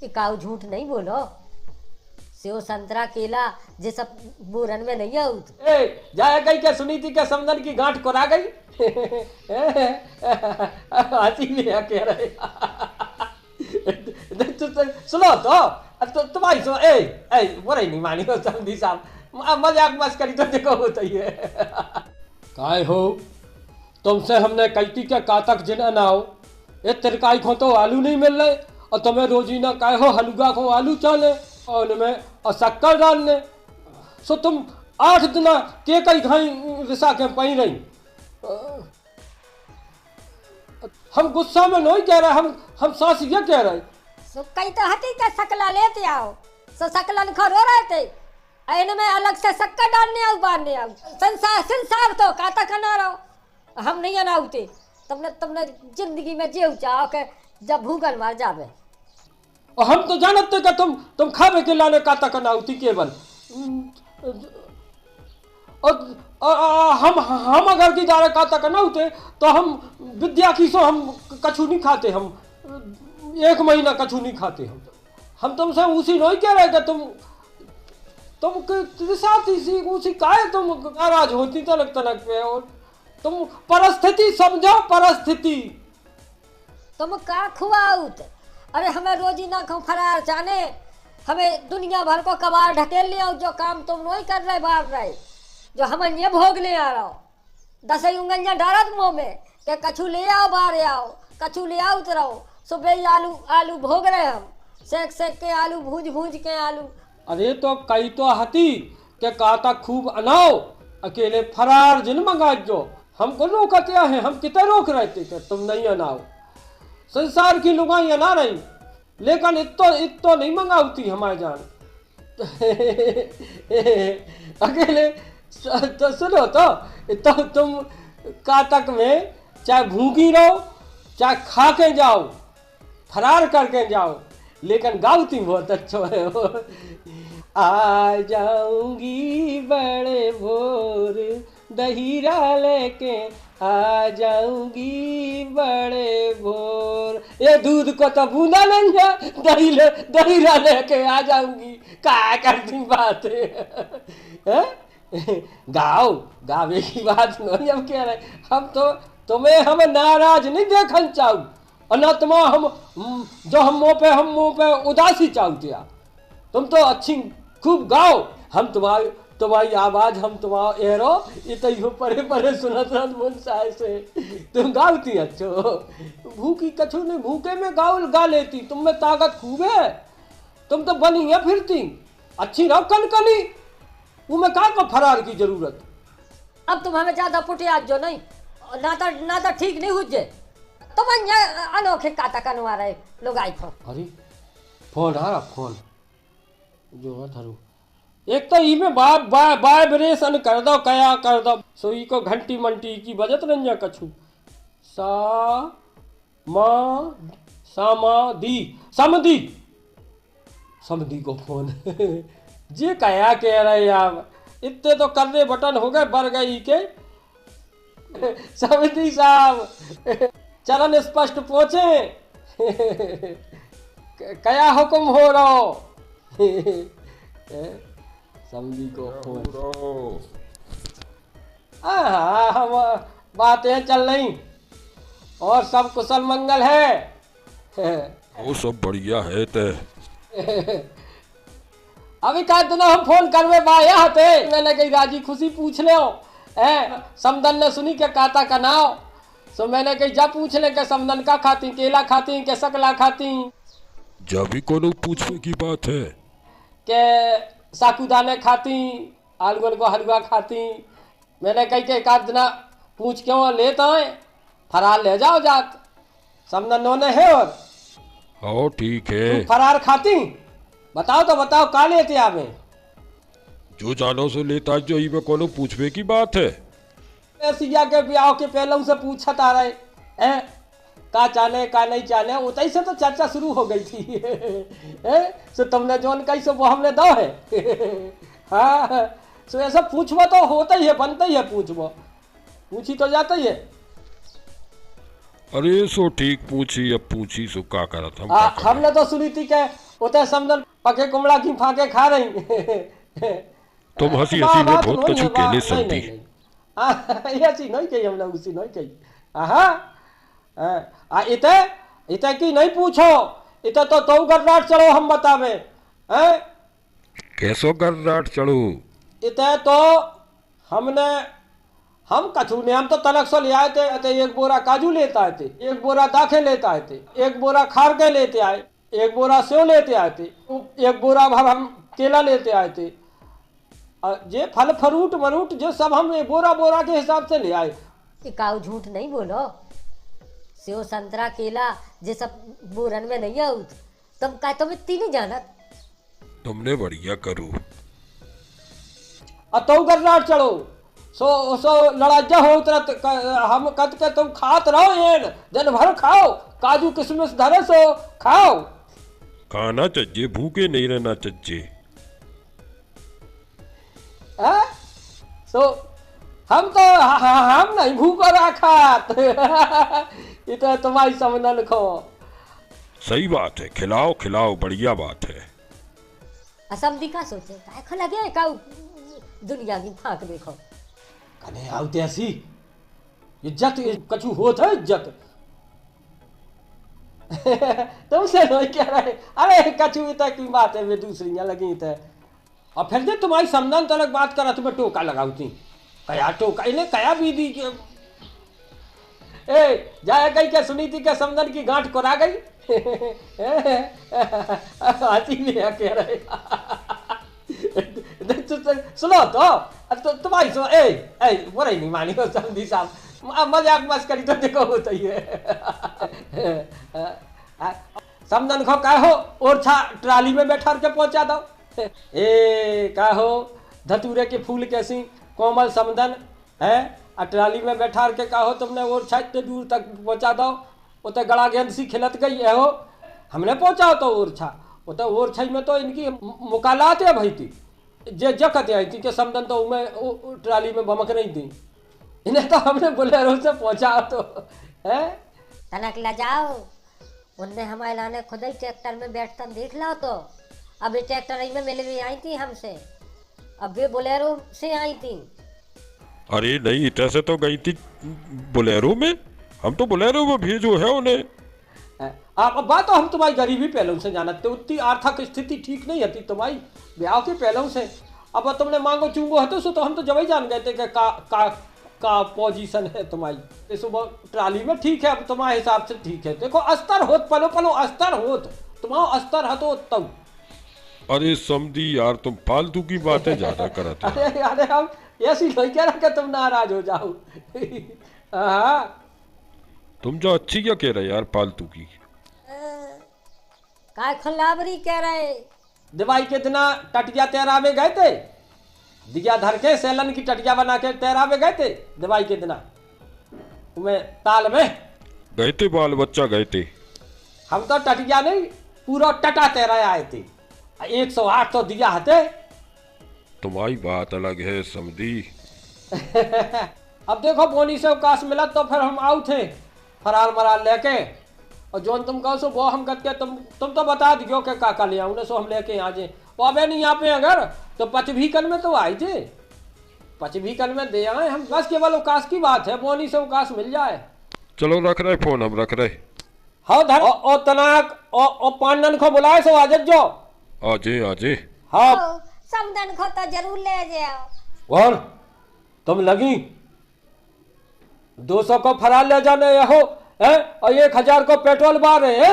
इकाऊ झूठ नहीं बोलो। सेव संतरा केला ये सब बोरन में नहीं आउत। ए जाया गई क्या सुनी थी क्या समदन की गांठ कोरा गई। हंसी भी है कह रहे। सुनो तो तुम्हारी सुनो ए बुरा ही नहीं मानी हो समझी साहब मजाक मस्करी तो देखो होता ही है। काय हो तुमसे हमने कैटी के कातक जिन अनाओ ये तिरकाई को तो आलू नहीं मिल रहे और तुम्हें रोजीना काय हो हलुआ को आलू चाले और उनमें और शक्कर डालने सो तुम 8 दिन के कई खाई रिसा के पई रही। हम गुस्सा में नहीं कह रहे हम सास ये कह रहे सो कई तो हटी के सकला लेते आओ सो सकलन खरो रहते इनमें अलग से शक्कर डालने आओ बांधने आओ संसार तो काता कना रहो हम नहीं अनाउते तुमने जिंदगी में जेव चाहो के जब भूगल मार जावे। और हम तो जानते कि तुम खावे के लाने काता कनाउती केवल और हम अगर की दारे काता कनाउते तो हम विद्या की सो हम कछु नहीं खाते। हम 1 महीना कछु नहीं खाते। हम तुमसे उसी नहीं कह रहे कि तुम उसी काहे तुम नाराज होती तलक तलक पे और तुम परिस्थिति समझो परिस्थिति। तुम का खुआउत अरे हमें रोजी ना खाओ फरार जाने हमें दुनिया भर को कबाड़ ढकेल ले आओ जो काम तुम नहीं कर रहे बाहर रहे जो हमें ये भोग ले आ रहा हो 10 उंगलियां डालत मुँह में के कछु ले आओ बाहर आओ कछु ले आओ उतराओ सुबह आलू भोग रहे हम सेक के आलू भूज के आलू। अरे तो कई तो हती के काता खूब अनाओ अकेले फरार जिन मंगा जो हमको रोकते हैं हम कितने रोक रहे थे तुम नहीं अनाओ। संसार की लुगाई अना रही लेकिन इतो नहीं मंगाती हमारे जान। अकेले तो सुनो तो तुम कातक में चाहे भूखी रहो चाहे खा के जाओ फरार करके जाओ लेकिन गाउती बहुत अच्छा है। आ जाऊंगी बड़े भोर दहीरा लेके आ जाऊंगी बड़े भोर ये दूध को तो बूंदा नहीं है दहीरा लेके आ जाऊंगी क्या करती बात है। गाओ गावे की बात नहीं हम कह रहे हम तो तुम्हें हम नाराज नहीं देखना चाहूँ और न तुम हम मुँह पे उदासी चाहते तुम तो अच्छी खूब गाओ हम तुम्हारी आवाज हम तुम्हारा एरो इतो यो परे सुनत मुंसाए से तुम गावती अच्छो भूखी कछु नहीं भूखे में गा लेती तुम में ताकत खूब है तुम तो बनी है फिरती अच्छी रहो कनकनी वो में का फरार की जरूरत। अब तुम हमें ज्यादा पुटिया जो नहीं ना तो ठीक नहीं हुजे तुम अनोखे काता कनवा रहे लोग आई फोन अरे फोन आ रहा फोन जो है धरू एक तो में बाय ब्रेसन कर दो कया कर दो सोई को घंटी मंटी की बजत रंजा कछु समधी को फोन जे कया कह रहे यार इतने तो करने बटन हो गए बर गई के समधी साहब चरण स्पष्ट पहुंचे कया हुक्म हो रहा समझी को फोन हम बातें चल रही और सब कुशल मंगल है वो सब बढ़िया है ते अभी का दिन हम फोन करवे बाया हते मैंने कही राजी खुशी पूछ ले समदन ने सुनी के काता का नाव सो मैंने कही जा पूछ ले के समदन का खाती केला खाती के सकला खाती जब भी कोनो पूछने की बात है के साकुदाने खाती आलूगन को हलवा खाती मैंने कही के एक दिन पूछ क्यों लेता है फरार ले जाओ जात समदन ने है और हाँ ठीक है फरार खाती बताओ का लेते आवे जो जानो से लेता जो ही में कोनो पूछने की बात है सिया के ब्याह के पहले से पूछत आ रहे हैं का चाले का नहीं चाले उतई से तो चर्चा शुरू हो गई थी। सो तुमने जोन कैसे वो हमने दो है। हाँ सो ऐसा पूछवा तो होता ही है बनता ही है पूछी तो जाता ही है। अरे सो ठीक पूछी अब पूछी सो का करत हमने तो सुनी थी कि उते समझन पके कुमड़ा की फाके खा रही। तुम हंसी हंसी में बहुत नहीं कछु है, कहले नहीं, समझी। नहीं, नहीं। ये ऐसी नहीं कही हमने, उसी नहीं कही। इते इते की नहीं पूछो, इते तो गर्राट चलो हम बतावे हैं। कैसो गर्राट चढ़ू? इते तो हम कछु ने, हम तो तलक से ले आए थे, एक बोरा काजू लेता आए थे, एक बोरा दाखे लेता आए थे, एक बोरा खारके लेते आए, एक बोरा सेव लेते आए थे, एक बोरा भर हम केला लेते आए थे। जे फल फ्रूट मरूट जो सब हम बोरा बोरा के हिसाब से ले आए। काऊ झूठ नहीं बोलो, सेव संतरा केला जे सब बोरन में नहीं आउत, तुम का तुम इतनी नहीं जानत। तुमने बढ़िया करू। तो गर्राट चढ़ो, सो लड़ाजा हो उतरत, हम कत के तुम खात रहो एन दिन भर खाओ, काजू किशमिश धरे सो खाओ। खाना चाहिए, भूखे नहीं रहना चाहिए। सो हम तो हम नहीं भूखो रखात। इतना तुम्हारी समझन खो। सही बात है, खिलाओ खिलाओ, बढ़िया बात है। असमदी का सोचे काय खा लगे काऊ दुनिया की फाक देखो। कने आउते ऐसी इज्जत कछु होत है इज्जत। तुमसे नहीं कह रहे, अरे कछु इतना की बात है, वे दूसरी लगी थे। और फिर जे तुम्हारी समझन तलक बात करा, तुम्हें टोका लगाऊती कया टोका इन्हें कया बीदी के। जाया कही क्या सुनी थी क्या समझन की गांठ कोरा गई। हाथी भी कह रहे। सुनो तो तुम्हारी सुनो, बुरा ही नहीं मानी हो समझी साहब, मजाक मस्करी तो देखो होता ही है। समझन खो का हो और छा ट्राली में बैठा के पहुंचा दो। का हो धतूरे के फूल कैसी कोमल समदन है, ट्राली में बैठा के का हो तुमने और छा इतने दूर तक पहुंचा दो। उते गड़ा गेंद सी खिलत गई है हो, हमने पहुंचा तो और छा उते और छई में तो इनकी मुकालात है भाई थी, जे जकत आई थी कि समदन तो मैं ट्राली में भमक नहीं थी, इन्हें तो हमने बोलेरो से पहुंचा तो है। तनक ला जाओ, उनने हमारे लाने खुद ही ट्रैक्टर में बैठता देख लो। तो अब ये ट्रैक्टर में मिल भी आई थी हमसे, अब ये बोलेरो से आई थी। अरे नहीं, इतना से तो गई थी बोलेरो में, हम तो बोलेरो में भेजो है उन्हें। आप बात तो हम तुम्हारी गरीबी पहलों से जानते, उतनी आर्थिक स्थिति ठीक नहीं होती तुम्हारी ब्याह के पहलों से। अब तुमने मांगो चूंगो है तो हम तो जब ही जान गए थे कि का पोजीशन है तुम्हारी सुबह ट्राली में। ठीक है, अब तुम्हारे हिसाब से ठीक है। देखो अस्तर होत, पलो पलो अस्तर होत, तुम्हारा अस्तर है तो तब। अरे समझी यार, तुम फालतू की बातें ज्यादा करते हो। अरे हम ऐसी नहीं कह रहा कि तुम नाराज हो जाओ। हाँ तुम जो अच्छी क्या कह रहे यार, फालतू की। काय खलाबरी कह रहे। दिवाई के दिना टटिया तैरावे गए थे, दिया धर के सैलन की टटिया बना के तैरावे गए थे दिवाई के दिना, तुम्हें ताल में गए थे, बाल बच्चा गए थे। हम तो टटिया नहीं पूरा टटा तैरा आए थे, 108 तो दिया हते। तुम्हारी बात अलग है समझी। अब देखो बोनी से अवकाश मिला तो फिर हम आउ थे फरार मरार लेके, और जोन तुम कहो सो वो हम करके तुम तो बता दियो कि काका ले आऊँ सो हम लेके आ जाए। वो अबे नहीं यहाँ पे अगर तो पचभीकन में तो आई थे, पचभीकन में दे आए हम, बस केवल अवकाश की बात है, बोनी से अवकाश मिल जाए। चलो रख रहे फोन, हम रख रहे। हाँ धर ओ तनाक ओ पांडन को बुलाए सो आज जो आजे आजे। हाँ समदन को तो जरूर ले जाओ। और तुम लगी 200 को फरार ले जाने हो है, और 1000 को पेट्रोल बार है।